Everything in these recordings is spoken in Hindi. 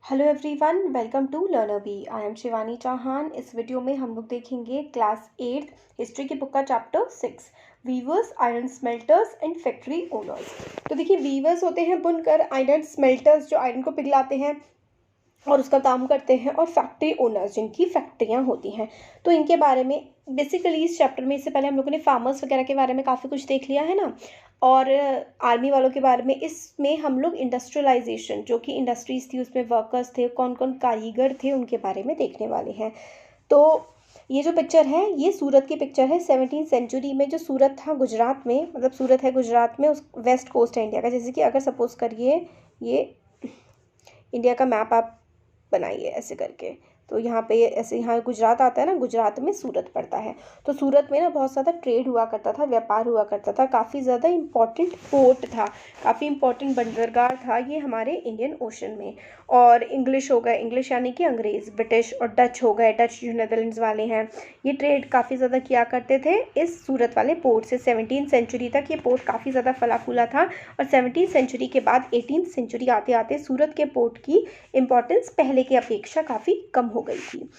Hello everyone, welcome to learner bee. I am Shivani Chauhan. इस वीडियो में हम लोग देखेंगे क्लास 8 हिस्ट्री की बुक का chapter 6 weavers, iron smelters and factory owners. तो देखिए, वीवर्स होते हैं बुनकर, आयरन स्मेल्टर्स जो आयरन को पिघलाते हैं और उसका काम करते हैं, और फैक्ट्री ओनर्स जिनकी फैक्ट्रियाँ होती हैं। तो इनके बारे में बेसिकली इस चैप्टर में, इससे पहले हम लोगों ने फार्मर्स वगैरह के बारे में काफ़ी कुछ देख लिया है ना, और आर्मी वालों के बारे में। इसमें हम लोग इंडस्ट्रियलाइजेशन, जो कि इंडस्ट्रीज थी उसमें वर्कर्स थे, कौन कौन कारीगर थे, उनके बारे में देखने वाले हैं। तो ये जो पिक्चर है ये सूरत की पिक्चर है। 17वीं सेंचुरी में जो सूरत था गुजरात में, मतलब सूरत है गुजरात में, उस वेस्ट कोस्ट है इंडिया का। जैसे कि अगर सपोज करिए ये इंडिया का मैप आप बनाइए ऐसे करके, तो यहाँ पे ऐसे, यहाँ गुजरात आता है ना, गुजरात में सूरत पड़ता है। तो सूरत में ना बहुत ज़्यादा ट्रेड हुआ करता था, व्यापार हुआ करता था, काफ़ी ज़्यादा इम्पॉर्टेंट पोर्ट था, काफ़ी इम्पॉर्टेंट बंदरगाह था ये हमारे इंडियन ओशन में। और इंग्लिश हो गए, इंग्लिश यानी कि अंग्रेज़, ब्रिटिश और डच हो गए, डच जो नेदरलैंड्स वाले हैं, ये ट्रेड काफ़ी ज़्यादा किया करते थे इस सूरत वाले पोर्ट से। 17वीं सेंचुरी तक ये पोर्ट काफ़ी ज़्यादा फला फूला था, और 17वीं सेंचुरी के बाद 18वीं सेंचुरी आते आते सूरत के पोर्ट की इम्पोर्टेंस पहले की अपेक्षा काफ़ी कम हो गई थी।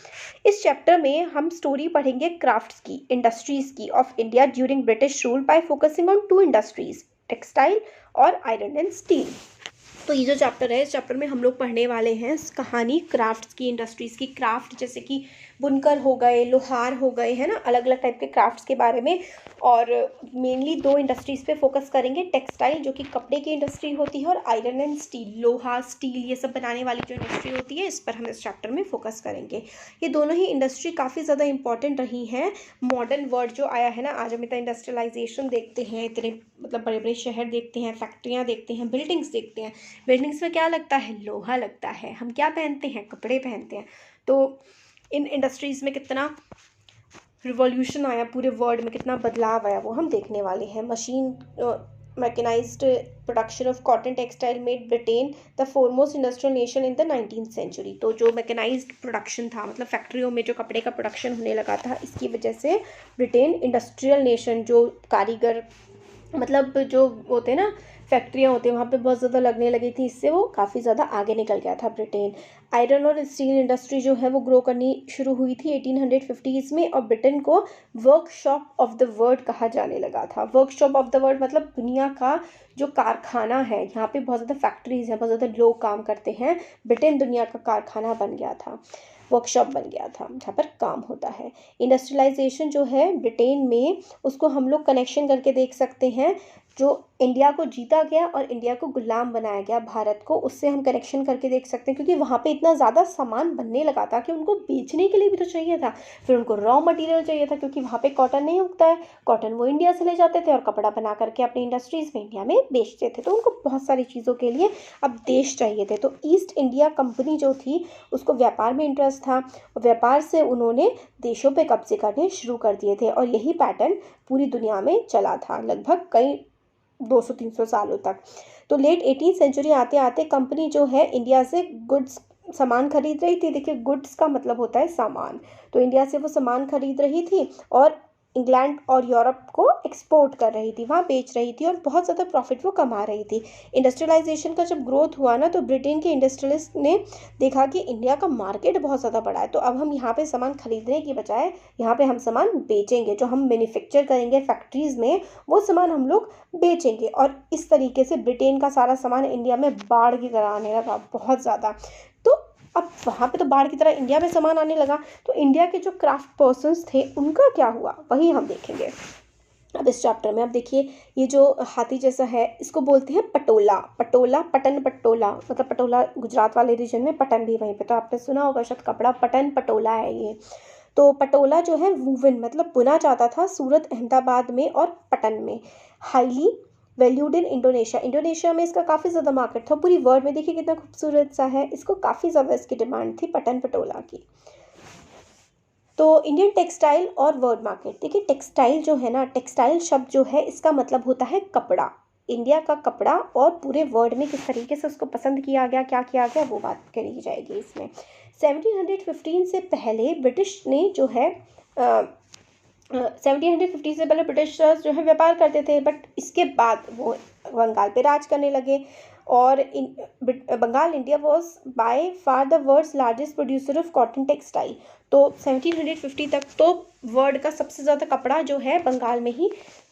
इस चैप्टर में हम स्टोरी पढ़ेंगे क्राफ्ट्स की, इंडस्ट्रीज की of India during British rule by focusing on two industries, textile और आयरन एंड स्टील। तो ये जो चैप्टर है, इस चैप्टर में हम लोग पढ़ने वाले हैं कहानी क्राफ्ट्स की, इंडस्ट्रीज़ की। क्राफ्ट जैसे कि बुनकर हो गए, लोहार हो गए, है ना, अलग अलग टाइप के क्राफ्ट्स के बारे में। और मेनली दो इंडस्ट्रीज़ पे फोकस करेंगे, टेक्सटाइल जो कि कपड़े की इंडस्ट्री होती है, और आयरन एंड स्टील, लोहा स्टील ये सब बनाने वाली जो इंडस्ट्री होती है, इस पर हम इस चैप्टर में फोकस करेंगे। ये दोनों ही इंडस्ट्री काफ़ी ज़्यादा इंपॉर्टेंट रही हैं। मॉडर्न वर्ल्ड जो आया है ना, आज हम इतना इंडस्ट्रियलाइजेशन देखते हैं, इतने मतलब बड़े बड़े शहर देखते हैं, फैक्ट्रियाँ देखते हैं, बिल्डिंग्स देखते हैं। बिल्डिंग्स में क्या लगता है? लोहा लगता है। हम क्या पहनते हैं? कपड़े पहनते हैं। तो इन इंडस्ट्रीज़ में कितना रिवॉल्यूशन आया, पूरे वर्ल्ड में कितना बदलाव आया, वो हम देखने वाले हैं। Machine mechanized production of cotton textile made Britain the foremost industrial nation in the 19वीं सेंचुरी। तो जो मैकेनाइज्ड प्रोडक्शन था, मतलब फैक्ट्रियों में जो कपड़े का प्रोडक्शन होने लगा था, इसकी वजह से ब्रिटेन इंडस्ट्रियल नेशन, जो कारीगर मतलब जो होते हैं ना, फैक्ट्रियाँ होती हैं, वहाँ पे बहुत ज़्यादा लगने लगी थी, इससे वो काफ़ी ज़्यादा आगे निकल गया था ब्रिटेन। आयरन और स्टील इंडस्ट्री जो है वो ग्रो करनी शुरू हुई थी 1850s में, और ब्रिटेन को वर्कशॉप ऑफ द वर्ल्ड कहा जाने लगा था। वर्कशॉप ऑफ द वर्ल्ड मतलब दुनिया का जो कारखाना है, यहाँ पे बहुत ज़्यादा फैक्ट्रीज हैं, बहुत ज़्यादा लोग काम करते हैं। ब्रिटेन दुनिया का कारखाना बन गया था, वर्कशॉप बन गया था जहाँ पर काम होता है। इंडस्ट्रियलाइजेशन जो है ब्रिटेन में, उसको हम लोग कनेक्शन करके देख सकते हैं। जो इंडिया को जीता गया और इंडिया को गुलाम बनाया गया, भारत को, उससे हम कनेक्शन करके देख सकते हैं, क्योंकि वहाँ पे इतना ज़्यादा सामान बनने लगा था कि उनको बेचने के लिए भी तो चाहिए था। फिर उनको रॉ मटेरियल चाहिए था, क्योंकि वहाँ पे कॉटन नहीं उगता है। कॉटन वो इंडिया से ले जाते थे और कपड़ा बना करके अपनी इंडस्ट्रीज़ में इंडिया में बेचते थे। तो उनको बहुत सारी चीज़ों के लिए अब देश चाहिए थे। तो ईस्ट इंडिया कंपनी जो थी, उसको व्यापार में इंटरेस्ट था, और व्यापार से उन्होंने देशों पे कब्जे करने शुरू कर दिए थे, और यही पैटर्न पूरी दुनिया में चला था लगभग कई 200-300 सालों तक। तो लेट 18वीं सेंचुरी आते आते कंपनी जो है इंडिया से गुड्स, सामान खरीद रही थी। देखिए, गुड्स का मतलब होता है सामान। तो इंडिया से वो सामान खरीद रही थी और इंग्लैंड और यूरोप को एक्सपोर्ट कर रही थी, वहाँ बेच रही थी, और बहुत ज़्यादा प्रॉफिट वो कमा रही थी। इंडस्ट्रियलाइजेशन का जब ग्रोथ हुआ ना, तो ब्रिटेन के इंडस्ट्रियलिस्ट ने देखा कि इंडिया का मार्केट बहुत ज़्यादा बड़ा है, तो अब हम यहाँ पे सामान खरीदने की बजाय यहाँ पे हम सामान बेचेंगे। जो हम मैन्युफैक्चर करेंगे फैक्ट्रीज़ में, वो सामान हम लोग बेचेंगे। और इस तरीके से ब्रिटेन का सारा सामान इंडिया में बाढ़ की तरह आने लगा, बहुत ज़्यादा। तो अब वहाँ पे तो बाढ़ की तरह इंडिया में सामान आने लगा, तो इंडिया के जो क्राफ्ट पर्सन्स थे उनका क्या हुआ, वही हम देखेंगे अब इस चैप्टर में। अब देखिए, ये जो हाथी जैसा है, इसको बोलते हैं पटोला। पटोला, पटन पटोला, मतलब पटोला गुजरात वाले रीजन में, पटन भी वहीं पे। तो आपने सुना होगा शायद, कपड़ा पटन पटोला है ये। तो पटोला जो है वूवन मतलब बुना जाता था सूरत, अहमदाबाद में और पटन में। Highly valued in Indonesia, Indonesia में इसका काफ़ी ज़्यादा मार्केट था। पूरी वर्ल्ड में देखिए कितना खूबसूरत सा है, इसको काफ़ी ज़्यादा इसकी डिमांड थी पटन पटोला की। तो इंडियन टेक्सटाइल और वर्ल्ड मार्केट, देखिए टेक्सटाइल जो है ना, टेक्सटाइल शब्द जो है इसका मतलब होता है कपड़ा, इंडिया का कपड़ा, और पूरे वर्ल्ड में किस तरीके से उसको पसंद किया गया, क्या किया गया, वो बात करी जाएगी इसमें। 1715 से पहले ब्रिटिश ने जो है 1750 से पहले ब्रिटिशर्स जो है व्यापार करते थे, बट इसके बाद वो बंगाल पे राज करने लगे, और Bengal India was by far the world's largest producer of cotton textile. तो 1750 तक तो वर्ल्ड का सबसे ज़्यादा कपड़ा जो है बंगाल में ही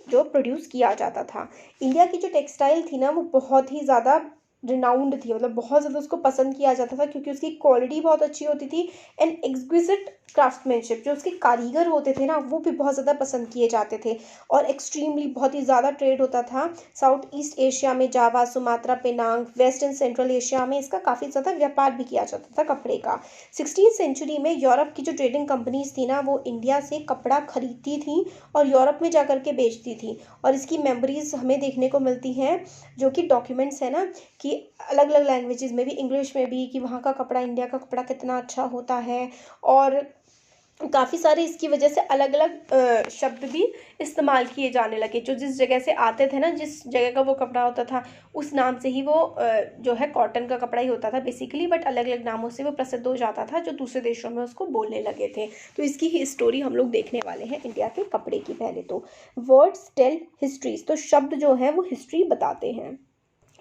जो प्रोड्यूस किया जाता था। इंडिया की जो टेक्सटाइल थी ना वो बहुत ही ज़्यादा रिनाउंड थी, मतलब बहुत ज़्यादा उसको पसंद किया जाता था क्योंकि उसकी क्वालिटी बहुत अच्छी होती थी एंड एक्सक्विजिट क्राफ्टमैनशिप, जो उसके कारीगर होते थे ना वो भी बहुत ज़्यादा पसंद किए जाते थे। और एक्सट्रीमली बहुत ही ज़्यादा ट्रेड होता था साउथ ईस्ट एशिया में, Java, Sumatra, Penang, west and central Asia में इसका काफ़ी ज़्यादा व्यापार भी किया जाता था कपड़े का। 16th सेंचुरी में यूरोप की जो ट्रेडिंग कंपनीज थी ना वो इंडिया से कपड़ा खरीदती थी और यूरोप में जा करके बेचती थी। और इसकी मेमोरीज हमें देखने को मिलती हैं जो कि डॉक्यूमेंट्स है ना कि अलग अलग लैंग्वेजेस में भी, इंग्लिश में भी, कि वहाँ का कपड़ा, इंडिया का कपड़ा कितना अच्छा होता है। और काफ़ी सारे इसकी वजह से अलग अलग शब्द भी इस्तेमाल किए जाने लगे, जो जिस जगह से आते थे ना, जिस जगह का वो कपड़ा होता था उस नाम से ही वो जो है कॉटन का कपड़ा ही होता था बेसिकली, बट अलग अलग नामों से वो प्रसिद्ध हो जाता था जो दूसरे देशों में उसको बोलने लगे थे। तो इसकी ही स्टोरी हम लोग देखने वाले हैं इंडिया के कपड़े की। पहले तो वर्ड्स टेल हिस्ट्रीज, तो शब्द जो है वो हिस्ट्री बताते हैं।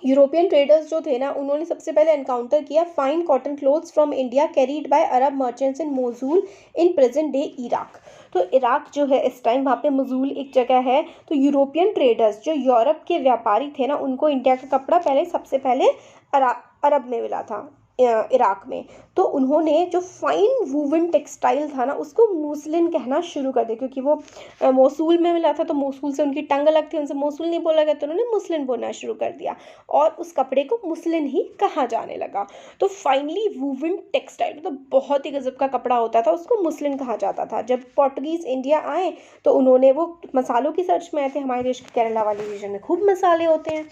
यूरोपियन ट्रेडर्स जो थे ना उन्होंने सबसे पहले एनकाउंटर किया fine cotton clothes from India carried bye Arab merchants in Mosul in present day Iraq. तो इराक जो है इस टाइम, वहाँ पे मोसूल एक जगह है। तो यूरोपियन ट्रेडर्स जो यूरोप के व्यापारी थे ना उनको इंडिया का कपड़ा सबसे पहले अरब में मिला था, इराक में। तो उन्होंने जो फाइन वूवन टेक्सटाइल था ना उसको मुस्लिन कहना शुरू कर दिया, क्योंकि वो मोसूल में मिला था तो मोसूल से उनकी टंग अलग थी, उनसे मोसूल नहीं बोला गया तो उन्होंने मुस्लिन बोलना शुरू कर दिया और उस कपड़े को मुस्लिन ही कहा जाने लगा। तो फाइनली वूवन टेक्सटाइल मतलब बहुत ही गजब का कपड़ा होता था, उसको मुस्लिन कहा जाता था। जब पोर्टुगीज इंडिया आए तो उन्होंने, वो मसालों की सर्च में आए थे, हमारे देश के केरला वाले रीजन में खूब मसाले होते हैं,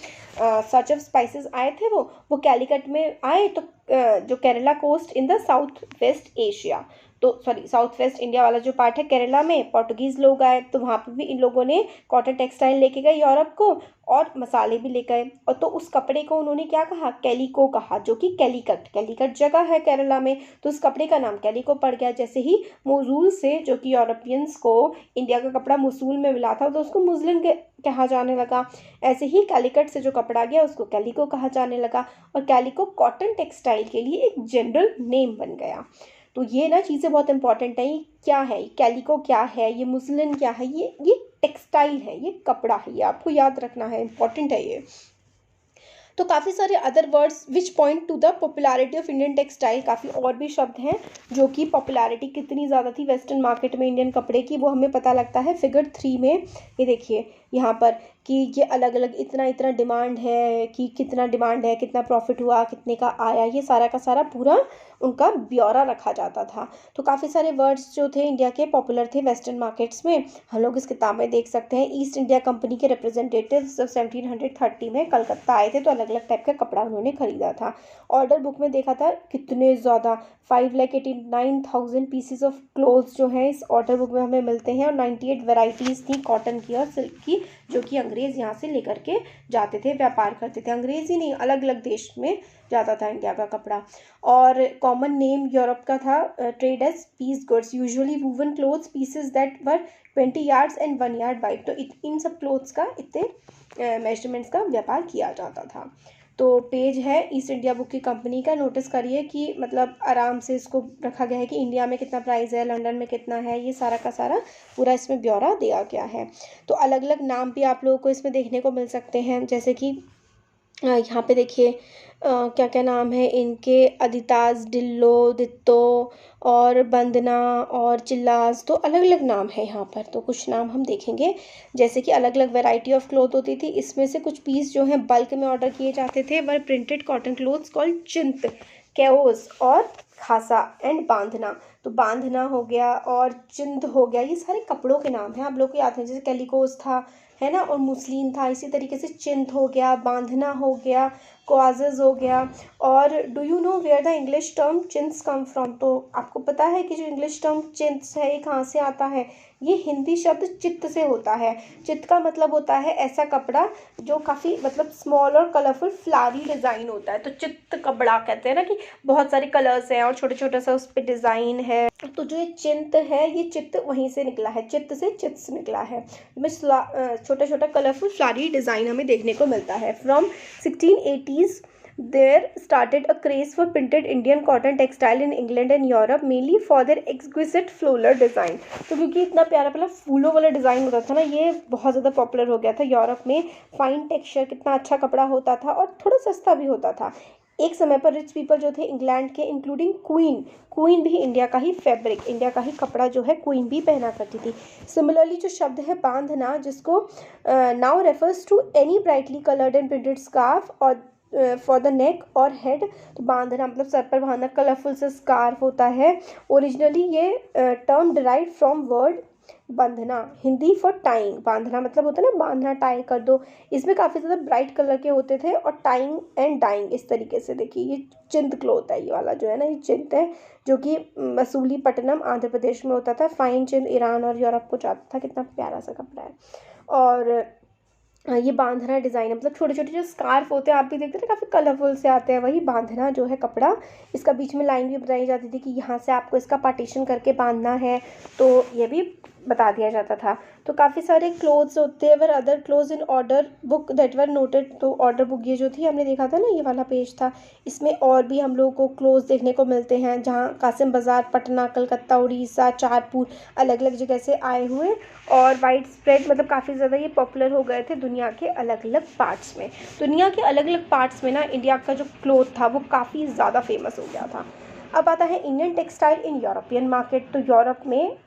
सर्च ऑफ स्पाइसेस आए थे वो कैलीकट में आए। तो जो Kerala coast in the south west Asia, तो सॉरी साउथ वेस्ट इंडिया वाला जो पार्ट है केरला में, पोर्टुगीज लोग आए तो वहाँ पे भी इन लोगों ने कॉटन टेक्सटाइल लेके गए यूरोप को और मसाले भी ले गए। और तो उस कपड़े को उन्होंने क्या कहा, कैलिको कहा, जो कि कैलीकट जगह है केरला में, तो उस कपड़े का नाम कैलिको पड़ गया। जैसे ही मोसूल से, जो कि यूरोपियंस को इंडिया का कपड़ा मोसूल में मिला था तो उसको मुस्लिम कहा जाने लगा, ऐसे ही कैलीकट से जो कपड़ा गया उसको कैलिको कहा जाने लगा और कैलिको कॉटन टेक्सटाइल के लिए एक जनरल नेम बन गया। तो ये ना चीज़ें बहुत इंपॉर्टेंट है। ये क्या है, कैलिको क्या है, ये मुस्लिन क्या है, ये टेक्सटाइल है, ये कपड़ा है, ये आपको याद रखना है, इंपॉर्टेंट है ये। तो काफ़ी सारे other words which point two the popularity of Indian textile, काफ़ी और भी शब्द हैं जो कि पॉपुलैरिटी कितनी ज़्यादा थी वेस्टर्न मार्केट में इंडियन कपड़े की, वो हमें पता लगता है फिगर 3 में। ये देखिए यहाँ पर कि ये अलग अलग इतना डिमांड है, कि कितना डिमांड है, कितना प्रॉफिट हुआ, कितने का आया, ये सारा का सारा पूरा उनका ब्यौरा रखा जाता था। तो काफ़ी सारे वर्ड्स जो थे इंडिया के पॉपुलर थे वेस्टर्न मार्केट्स में, हम लोग इस किताब में देख सकते हैं। ईस्ट इंडिया कंपनी के रिप्रेजेंटेटिव्स 1730 में कलकत्ता आए थे तो अलग अलग टाइप का कपड़ा उन्होंने खरीदा था। ऑर्डर बुक में देखा था कितने ज़्यादा 5,89,000 पीसेज ऑफ क्लोथ्स जो हैं इस ऑर्डर बुक में हमें मिलते हैं और 98 वेराइटीज़ थी कॉटन की और सिल्क की, जो कि अंग्रेज़ यहाँ से लेकर के जाते थे, व्यापार करते थे। अंग्रेज़ ही नहीं, अलग अलग देश में जाता था इंडिया का कपड़ा। और कॉमन नेम यूरोप का था trade as piece goods, usually woven cloths pieces that were 20 yards and 1 yard wide. तो इन सब क्लोथ्स का, इतने मेजरमेंट्स का व्यापार किया जाता था। तो पेज है ईस्ट इंडिया बुक की कंपनी का, नोटिस करिए कि मतलब आराम से इसको रखा गया है कि इंडिया में कितना प्राइस है, लंदन में कितना है, ये सारा का सारा पूरा इसमें ब्यौरा दिया गया है। तो अलग अलग नाम भी आप लोगों को इसमें देखने को मिल सकते हैं, जैसे कि यहाँ पे देखिए क्या क्या नाम है इनके, अदिताज, डिल्लो, दित्तो और बंदना और चिल्लास, तो अलग अलग नाम है यहाँ पर। तो कुछ नाम हम देखेंगे, जैसे कि अलग अलग वैरायटी ऑफ क्लोथ होती थी, इसमें से कुछ पीस जो हैं बल्क में ऑर्डर किए जाते थे, were printed cotton clothes called chintz, cossaes और खासा एंड बांधना। तो बांधना हो गया और चिंद हो गया, ये सारे कपड़ों के नाम हैं, आप लोग को याद है, जैसे कैलिकोस था, है ना, और मुस्लिन था, इसी तरीके से चिंत हो गया, बांधना हो गया, क्वाजेज हो गया। और do you know where the English term chintz come from, तो आपको पता है कि जो इंग्लिश टर्म चिंत्स है ये कहाँ से आता है, ये हिंदी शब्द चित्त से होता है। चित्त का मतलब होता है ऐसा कपड़ा जो काफ़ी मतलब स्मॉल और कलरफुल फ्लारी डिज़ाइन होता है, तो चित्त कपड़ा कहते हैं ना, कि बहुत सारे कलर्स हैं और छोटे छोटे सा उस पर डिज़ाइन है। तो जो ये चिंत है, ये चित्त वहीं से निकला है, चित्त से चित्स निकला है, छोटा छोटा कलरफुल फ्लारी डिज़ाइन हमें देखने को मिलता है। From 1680s there started a craze for printed Indian cotton textile in England and Europe mainly for their exquisite floral design. तो क्योंकि इतना प्यारा प्यारा फूलों वाला डिज़ाइन होता था ना, ये बहुत ज़्यादा पॉपुलर हो गया था यूरोप में। फाइन टेक्सचर, कितना अच्छा कपड़ा होता था और थोड़ा सस्ता भी होता था। एक समय पर रिच पीपल जो थे इंग्लैंड के, इंक्लूडिंग क्वीन भी इंडिया का ही फैब्रिक, इंडिया का ही कपड़ा जो है क्वीन भी पहना करती थी। सिमिलरली जो शब्द है बांधना, जिसको now refers to any brightly coloured and printed scarf और फॉर द नेक और हेड। तो बांधना मतलब सर पर बांधना, कलरफुल से स्कार्फ होता है। ओरिजिनली ये टर्म डिराइव फ्रॉम वर्ड बंधना, हिंदी फॉर टाइंग। बांधना मतलब होता है ना, बांधना, टाई कर दो। इसमें काफ़ी ज़्यादा ब्राइट कलर के होते थे और टाइंग एंड डाइंग इस तरीके से। देखिए ये चिंत क्लोथ है, ये वाला जो है ना, ये चिंत है, जो कि मसूलीपट्टनम आंध्र प्रदेश में होता था। फाइन चिंत ईरान और यूरोप को जाता था। कितना प्यारा सा कपड़ा है। और ये बांधना डिज़ाइन है, मतलब छोटे छोटे जो स्कार्फ होते हैं, आप भी देखते हैं ना, काफ़ी कलरफुल से आते हैं। वही बांधना जो है कपड़ा, इसका बीच में लाइन भी बताई जाती थी कि यहाँ से आपको इसका पार्टीशन करके बांधना है, तो ये भी बता दिया जाता था। तो काफ़ी सारे क्लोथ्स होते हैं, were other clothes in order book that were noted. तो ऑर्डर बुक ये जो थी, हमने देखा था ना, ये वाला पेज था, इसमें और भी हम लोगों को क्लोथ्स देखने को मिलते हैं, जहाँ कासिम बाज़ार, पटना, कलकत्ता, उड़ीसा, चारपुर, अलग अलग जगह से आए हुए और वाइड स्प्रेड, मतलब काफ़ी ज़्यादा ये पॉपुलर हो गए थे दुनिया के अलग अलग पार्ट्स में। दुनिया के अलग अलग पार्ट्स में ना इंडिया का जो क्लोथ था वो काफ़ी ज़्यादा फेमस हो गया था। अब आता है Indian textile in European market. तो यूरोप में,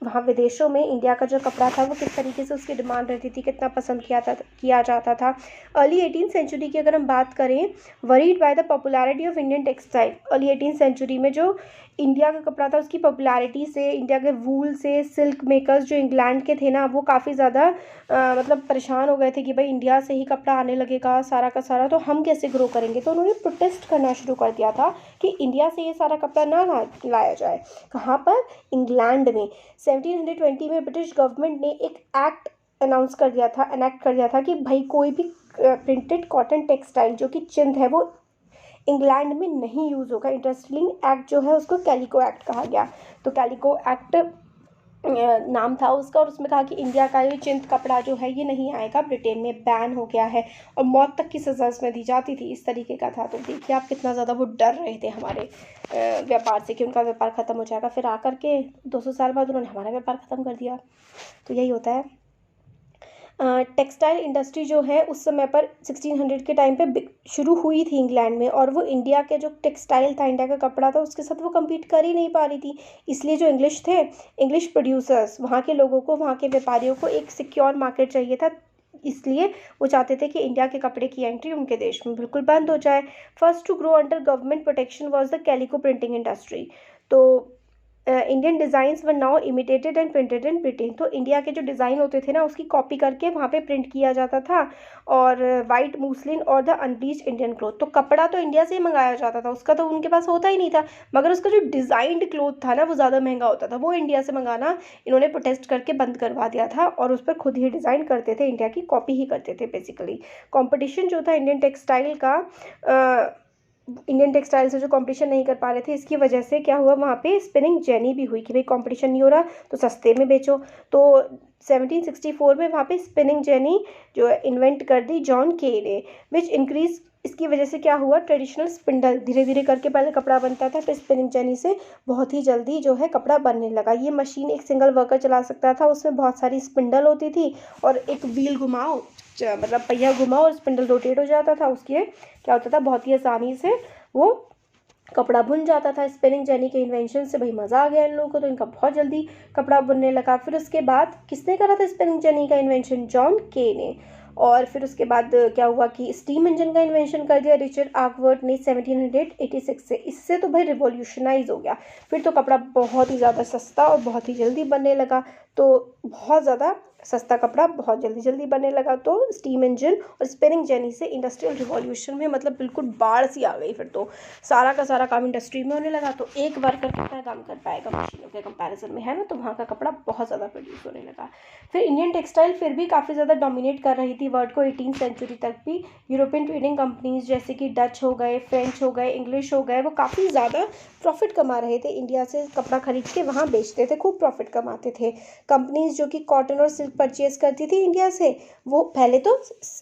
वहाँ विदेशों में इंडिया का जो कपड़ा था वो किस तरीके से उसकी डिमांड रहती थी, कितना पसंद किया जाता था। अर्ली 18th सेंचुरी की अगर हम बात करें, worried by the popularity of Indian textile. Early 18th century में जो इंडिया का कपड़ा था उसकी पॉपुलैरिटी से, इंडिया के वूल से, सिल्क मेकर्स जो इंग्लैंड के थे ना, वो काफ़ी ज़्यादा मतलब परेशान हो गए थे कि भाई इंडिया से ही कपड़ा आने लगेगा सारा का सारा, तो हम कैसे ग्रो करेंगे। तो उन्होंने प्रोटेस्ट करना शुरू कर दिया था कि इंडिया से ये सारा कपड़ा ना लाया जाए। कहाँ पर? इंग्लैंड में। 1720 में ब्रिटिश गवर्नमेंट ने एक एक्ट अनाउंस कर दिया था, एनेक्ट कर दिया था कि भाई कोई भी प्रिंटेड कॉटन टेक्सटाइल जो कि चिंद है वो इंग्लैंड में नहीं यूज़ होगा। इंटरेस्टिंग एक्ट जो है उसको कैलिको एक्ट कहा गया। तो कैलिको एक्ट नाम था उसका, और उसमें कहा कि इंडिया का ये चिंत कपड़ा जो है ये नहीं आएगा, ब्रिटेन में बैन हो गया है, और मौत तक की सज़ा इसमें दी जाती थी। इस तरीके का था। तो देखिए आप कितना ज़्यादा वो डर रहे थे हमारे व्यापार से कि उनका व्यापार ख़त्म हो जाएगा। फिर आकर के 200 साल बाद उन्होंने हमारा व्यापार ख़त्म कर दिया। तो यही होता है। टेक्सटाइल इंडस्ट्री जो है उस समय पर 1600 के टाइम पे शुरू हुई थी इंग्लैंड में, और वो इंडिया के जो टेक्सटाइल था, इंडिया का कपड़ा था, उसके साथ वो कम्पीट कर ही नहीं पा रही थी। इसलिए जो इंग्लिश थे, इंग्लिश प्रोड्यूसर्स, वहाँ के लोगों को, वहाँ के व्यापारियों को एक सिक्योर मार्केट चाहिए था। इसलिए वो चाहते थे कि इंडिया के कपड़े की एंट्री उनके देश में बिल्कुल बंद हो जाए। First to grow under government protection was the calico printing industry. तो Indian designs were now imitated and printed in Britain. तो इंडिया के जो डिज़ाइन होते थे ना, उसकी कॉपी करके वहाँ पे प्रिंट किया जाता था। और वाइट मूसलिन और द अनब्लीच्ड इंडियन क्लोथ। तो कपड़ा तो इंडिया से ही मंगाया जाता था, उसका तो उनके पास होता ही नहीं था, मगर उसका जो डिज़ाइंड क्लोथ था ना वो ज़्यादा महंगा होता था, वो इंडिया से मंगाना इन्होंने प्रोटेस्ट करके बंद करवा दिया था, और उस पर खुद ही डिज़ाइन करते थे, इंडिया की कॉपी ही करते थे बेसिकली। कॉम्पिटिशन जो था इंडियन टेक्सटाइल का, इंडियन टेक्सटाइल से जो कंपटीशन नहीं कर पा रहे थे, इसकी वजह से क्या हुआ, वहाँ पे स्पिनिंग जेनी भी हुई कि भाई कंपटीशन नहीं हो रहा तो सस्ते में बेचो। तो 1764 में वहाँ पे स्पिनिंग जेनी जो इन्वेंट कर दी जॉन के ने, विच इंक्रीज। इसकी वजह से क्या हुआ, ट्रेडिशनल स्पिंडल धीरे धीरे करके पहले कपड़ा बनता था, फिर स्पिनिंग जेनी से बहुत ही जल्दी जो है कपड़ा बनने लगा। ये मशीन एक सिंगल वर्कर चला सकता था, उसमें बहुत सारी स्पिंडल होती थी, और एक व्हील घुमाओ, मतलब पहिया घुमाओ और स्पिंडल रोटेट हो जाता था। उसके क्या होता था, बहुत ही आसानी से वो कपड़ा बुन जाता था। स्पिनिंग जेनी के इन्वेंशन से भाई मज़ा आ गया इन लोगों को, तो इनका बहुत जल्दी कपड़ा बुनने लगा। फिर उसके बाद किसने करा था स्पिनिंग जेनी का इन्वेंशन? जॉन के ने। और फिर उसके बाद क्या हुआ कि स्टीम इंजन का इन्वेंशन कर दिया रिचर्ड आर्कवर्थ ने 1786 से। इससे तो भाई रिवॉल्यूशनाइज हो गया। फिर तो कपड़ा बहुत ही ज़्यादा सस्ता और बहुत ही जल्दी बनने लगा। तो बहुत ज़्यादा सस्ता कपड़ा बहुत जल्दी बनने लगा। तो स्टीम इंजन और स्पिनिंग जेनी से इंडस्ट्रियल रिवॉल्यूशन में मतलब बिल्कुल बाढ़ सी आ गई। फिर तो सारा का सारा काम इंडस्ट्री में होने लगा। तो एक वर्कर कितना काम कर पाएगा मशीनों के कंपैरिजन में, है ना। तो वहाँ का कपड़ा बहुत ज़्यादा प्रोड्यूस होने लगा। फिर इंडियन टेक्सटाइल फिर भी काफ़ी ज़्यादा डोमिनेट कर रही थी वर्ल्ड को 18th सेंचुरी तक भी। यूरोपियन ट्रेडिंग कंपनीज जैसे कि डच हो गए, फ्रेंच हो गए, इंग्लिश हो गए, वो काफ़ी ज़्यादा प्रॉफिट कमा रहे थे। इंडिया से कपड़ा खरीद के वहाँ बेचते थे, खूब प्रॉफिट कमाते थे। कंपनीज जो कि कॉटन और सिल्क परचेज करती थी इंडिया से, वो पहले तो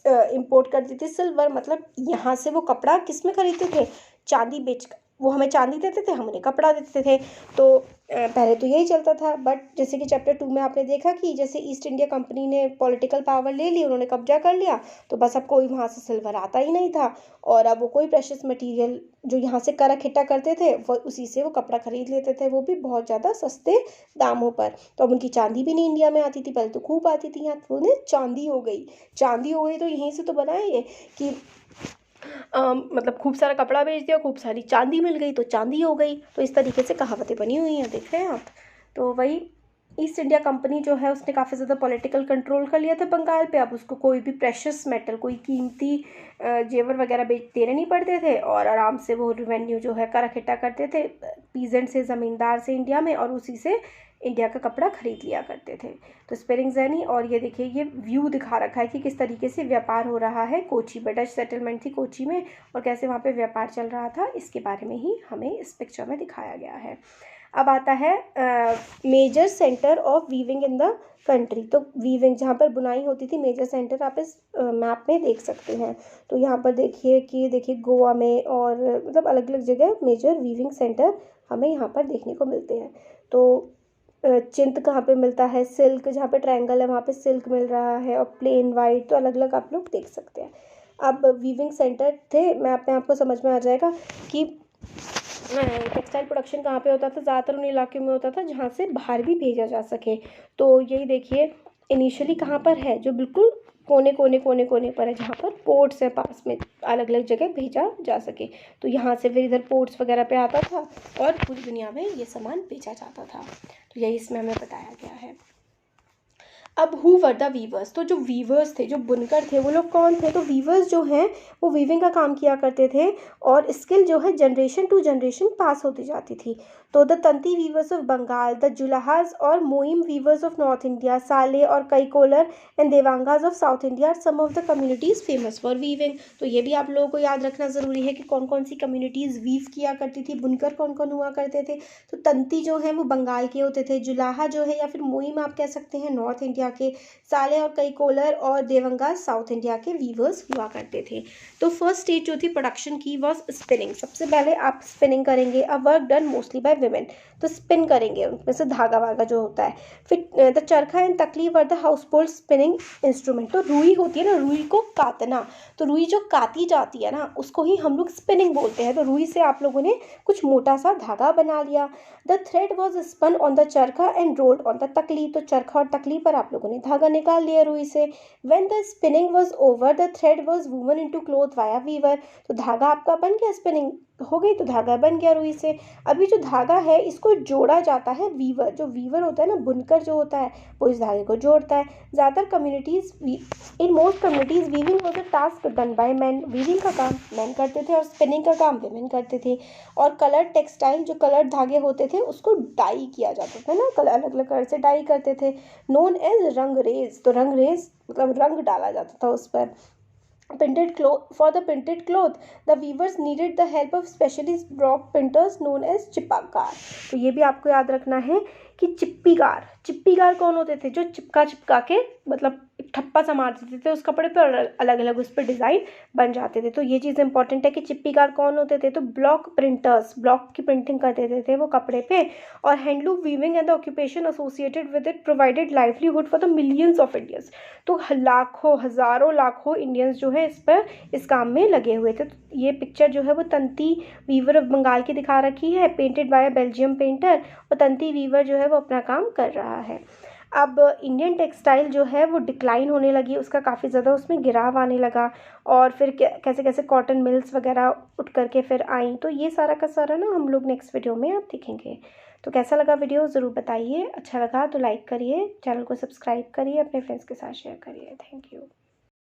इंपोर्ट करती थी सिल्वर, मतलब यहाँ से वो कपड़ा किस में खरीदते थे, चांदी बेच, वो हमें चांदी देते थे, हम उन्हें कपड़ा देते थे। तो पहले तो यही चलता था। बट जैसे कि चैप्टर 2 में आपने देखा कि जैसे ईस्ट इंडिया कंपनी ने पॉलिटिकल पावर ले ली, उन्होंने कब्जा कर लिया, तो बस अब कोई वहाँ से सिल्वर आता ही नहीं था, और अब वो कोई प्रेशियस मटेरियल जो यहाँ से कर इकट्ठा करते थे वो उसी से वो कपड़ा खरीद लेते थे, वो भी बहुत ज़्यादा सस्ते दामों पर। तो अब उनकी चांदी भी नहीं इंडिया में आती थी, पहले तो खूब आती थी, यहाँ तो उन्हें चांदी हो गई। चांदी हो गई तो यहीं से तो बना है ये कि मतलब खूब सारा कपड़ा बेच दिया, खूब सारी चांदी मिल गई तो चांदी हो गई। तो इस तरीके से कहावतें बनी हुई हैं, देख रहे हैं आप। तो वही ईस्ट इंडिया कंपनी जो है उसने काफ़ी ज़्यादा पॉलिटिकल कंट्रोल कर लिया था बंगाल पे। अब उसको कोई भी प्रेशियस मेटल, कोई कीमती जेवर वगैरह देने नहीं पड़ते थे, और आराम से वो रेवेन्यू जो है कर इकट्ठा करते थे पीजेंट से, ज़मींदार से इंडिया में, और उसी से इंडिया का कपड़ा खरीद लिया करते थे। तो स्पेलिंग जर्नी, और ये देखिए ये व्यू दिखा रखा है कि किस तरीके से व्यापार हो रहा है कोची में। डच सेटलमेंट थी कोची में, और कैसे वहाँ पे व्यापार चल रहा था, इसके बारे में ही हमें इस पिक्चर में दिखाया गया है। अब आता है major centre of weaving in the country. तो वीविंग जहाँ पर बुनाई होती थी, मेजर सेंटर आप इस मैप में देख सकते हैं। तो यहाँ पर देखिए गोवा में, और मतलब अलग अलग जगह मेजर वीविंग सेंटर हमें यहाँ पर देखने को मिलते हैं। तो चिंत कहाँ पे मिलता है, सिल्क जहाँ पे ट्रायंगल है वहाँ पे सिल्क मिल रहा है, और प्लेन वाइट, तो अलग अलग आप लोग देख सकते हैं। अब वीविंग सेंटर थे, मैप में आपको समझ में आ जाएगा कि टेक्सटाइल प्रोडक्शन कहाँ पे होता था, ज़्यादातर उन इलाकों में होता था जहाँ से बाहर भी भेजा जा सके। तो यही देखिए इनिशियली कहाँ पर है, जो बिल्कुल कोने कोने पर है, जहाँ पर पोर्ट्स है पास में, अलग अलग जगह भेजा जा सके। तो यहाँ से फिर इधर पोर्ट्स वगैरह पे आता था, और पूरी दुनिया में ये सामान बेचा जाता था। तो यही इसमें हमें बताया गया है। अब हु वर द वीवर्स, तो जो वीवर्स थे, जो बुनकर थे, वो लोग कौन थे। तो वीवर्स जो हैं वो वीविंग का काम किया करते थे, और स्किल जो है जनरेशन टू जनरेशन पास होती जाती थी। तो the tanti weavers of Bengal, the julahas और momin weavers of north India, sale और kaikollar and devangas of south India are some of the communities famous for weaving. तो ये भी आप लोगों को याद रखना ज़रूरी है कि कौन कौन सी कम्युनिटीज़ वीव किया करती थी, बुनकर कौन कौन हुआ करते थे। तो तंती जो है वो बंगाल के होते थे, जुलाहा जो है या फिर मोइम आप कह सकते हैं नॉर्थ इंडिया के, साले और कईकोलर और देवंगा साउथ इंडिया के वीवर्स हुआ करते थे। तो फर्स्ट स्टेज जो थी प्रोडक्शन की वॉज स्पिनिंग। सबसे पहले आप स्पिनिंग करेंगे, a work done mostly bye women. तो स्पिन करेंगे, उनमें से धागा वागा जो होता है। फिर द चरखा एंड तकली were the house hold spinning instrument. तो रुई होती है ना, रुई को काटना, तो रुई जो काटी जाती है ना उसको ही हम लोग स्पिनिंग बोलते हैं। तो रुई से आप लोगों ने कुछ मोटा सा धागा बना लिया। The thread was spun on the charkha and rolled on the takli. तो चरखा और तकली पर आप लोगों ने धागा निकाल लिया रुई से। When the spinning was over the thread was woven into cloth via weaver. तो धागा आपका बन गया, स्पिनिंग हो गई तो धागा बन गया रुई से। अभी जो धागा है इसको जोड़ा जाता है वीवर। जो वीवर होता है ना, बुनकर जो होता है, वो इस धागे को जोड़ता है। ज़्यादातर communities, in most communities weaving was a task done by man. Weaving का काम मैन करते थे और स्पिनिंग का काम वुमेन करते थे। और कलर टेक्सटाइल, जो कलर धागे होते थे उसको डाई किया जाता था ना, कलर अलग अलग कलर से डाई करते थे, नोन एज रंगरेज। तो रंगरेज मतलब रंग डाला जाता था उस पर। Printed cloth, for the printed cloth the weavers needed the help of specialist block printers known as चिप्पाकार। तो ये भी आपको याद रखना है कि चिप्पीकार कौन होते थे, जो चिपका के मतलब ठप्पा सा मार देते थे उस कपड़े पे, और अलग अलग उस पर डिज़ाइन बन जाते थे। तो ये चीज़ इंपॉर्टेंट है कि चिप्पीकार कौन होते थे। तो ब्लॉक प्रिंटर्स, ब्लॉक की प्रिंटिंग कर देते थे वो कपड़े पे। और handloom weaving and the occupation associated with it provided livelihood for the millions of Indians. तो लाखों, हज़ारों लाखों इंडियंस जो है इस काम में लगे हुए थे। तो ये पिक्चर जो है वो तंती वीवर ऑफ बंगाल की दिखा रखी है, पेंटेड बाय बेल्जियम पेंटर, और तंती वीवर जो है वो अपना काम कर रहा है। अब इंडियन टेक्सटाइल जो है वो डिक्लाइन होने लगी, उसका काफ़ी ज़्यादा उसमें गिराव आने लगा, और फिर कैसे कैसे कॉटन मिल्स वगैरह उठ करके फिर आई। तो ये सारा का सारा ना हम लोग नेक्स्ट वीडियो में आप दिखेंगे। तो कैसा लगा वीडियो ज़रूर बताइए, अच्छा लगा तो लाइक करिए, चैनल को सब्सक्राइब करिए, अपने फ्रेंड्स के साथ शेयर करिए। Thank you.